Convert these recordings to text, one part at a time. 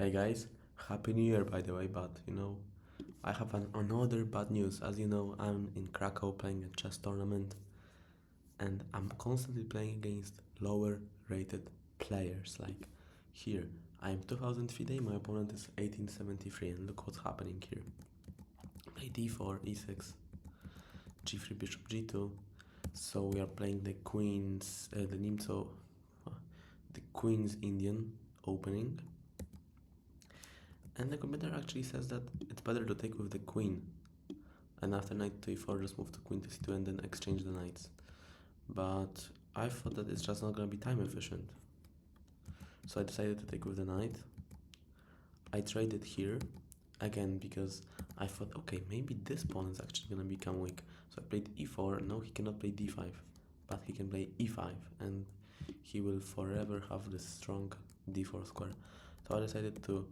Hey guys, Happy New Year by the way, but I have another bad news. As you know, I'm in Krakow playing a chess tournament and I'm constantly playing against lower rated players. Like here, I'm 2000 FIDE, my opponent is 1873, and look what's happening here. Play d4, e6, g3, bishop g2. So we are playing the Queen's Indian opening. And the computer actually says that it's better to take with the queen. And after knight to e4, just move to queen to c2 and then exchange the knights. But I thought that it's just not going to be time efficient. So I decided to take with the knight. I traded here again because I thought, okay, maybe this pawn is actually going to become weak. So I played e4. No, he cannot play d5, but he can play e5 and he will forever have this strong d4 square. So I decided to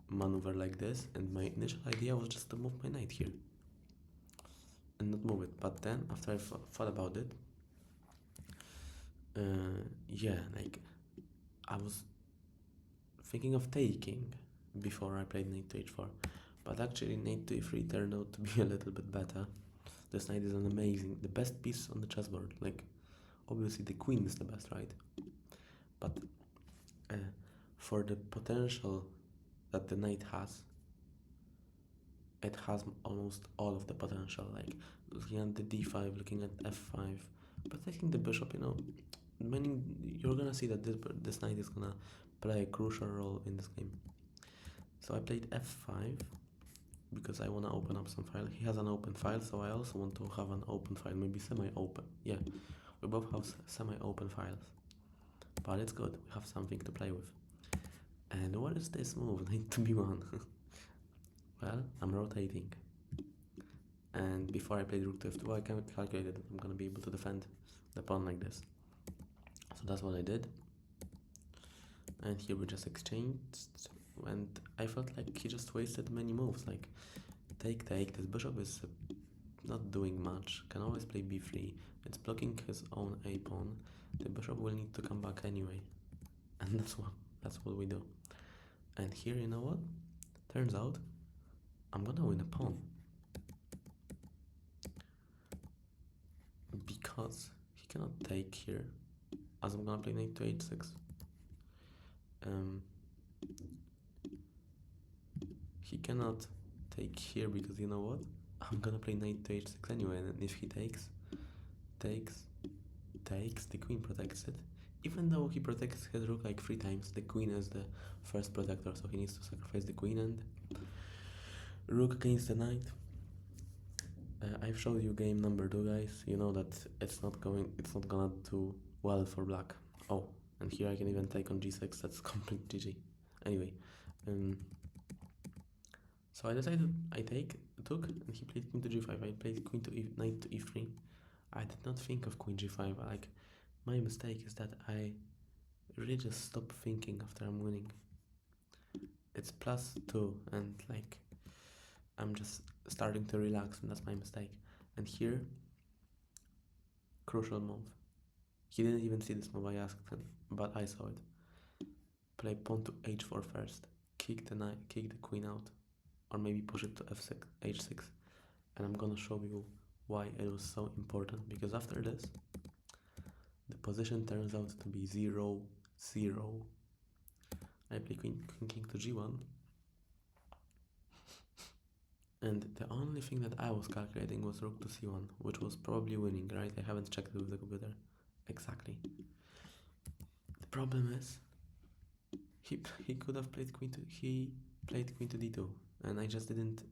maneuver like this, and my initial idea was just to move my knight here and not move it. But then after I thought about it, yeah, like I was thinking of taking before I played knight to h4, but actually knight to e3 turned out to be a little bit better. This knight is the best piece on the chessboard. Like obviously the queen is the best, right? But for the potential that the knight has, it has almost all of the potential. Like looking at the d5, looking at f5, protecting the bishop, meaning you're gonna see that this knight is gonna play a crucial role in this game. So I played f5 because I want to open up some file. He has an open file, so I also want to have an open file, maybe semi-open. Yeah, we both have semi-open files, but it's good. We have something to play with. And what is this move? Knight to b1. Well, I'm rotating. And before I played rook to f2, I calculated that I'm gonna be able to defend the pawn like this. So that's what I did. And here we just exchanged, and I felt like he just wasted many moves. Like take, this bishop is not doing much, can always play b3, it's blocking his own a pawn, the bishop will need to come back anyway, and that's what we do. And here, you know what, turns out I'm gonna win a pawn because he cannot take here, as I'm gonna play knight to h6. He cannot take here because you know what, I'm gonna play knight to h6 anyway, and if he takes, the queen protects it. Even though he protects his rook like 3 times, the queen is the first protector, so he needs to sacrifice the queen and rook against the knight. I've showed you game number 2, guys. You know that it's not gonna do well for black. Oh, and here I can even take on g6. That's complete GG. Anyway, so I decided I took, and he played queen to g5. I played queen to knight to e3. I did not think of queen g5. Like, my mistake is that I really just stop thinking after I'm winning. It's +2, and like I'm just starting to relax, and that's my mistake. And here, crucial move. He didn't even see this move, I asked him, but I saw it. Play pawn to h4 first, kick the queen out, or maybe push it to f6, h6, and I'm gonna show you why it was so important, because after this, the position turns out to be 0-0. I play queen king to g1, and the only thing that I was calculating was rook to c1, which was probably winning, right? I haven't checked it with the computer exactly. The problem is he could have played queen to d2, and I just didn't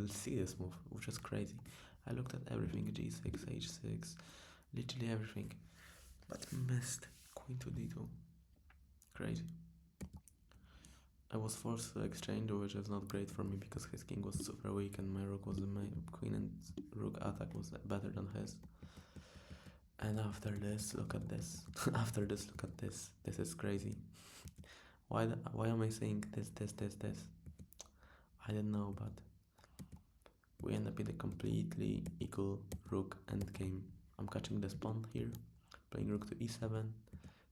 see this move, which is crazy. I looked at everything, g6, h6, literally everything, but missed queen to d2. Crazy. I was forced to exchange, which is not great for me because his king was super weak and my rook was the main queen, and rook attack was better than his. And after this, look at this. After this, look at this. This is crazy. Why am I saying this? I don't know, but we end up in a completely equal rook endgame. I'm catching this pawn here, playing rook to e7,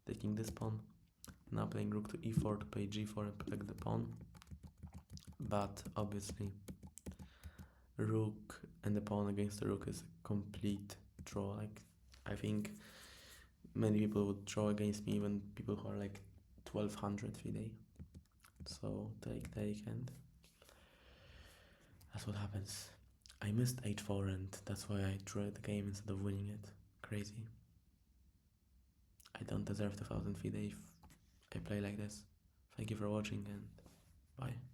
taking this pawn, Now playing rook to e4 to play g4 and protect the pawn. But obviously, rook and the pawn against the rook is a complete draw. Like, I think many people would draw against me, even people who are like 1200 FIDE. So take, and that's what happens. I missed h4 and that's why I drew the game instead of winning it. Crazy. I don't deserve the 1000 FIDE if I play like this. Thank you for watching and bye.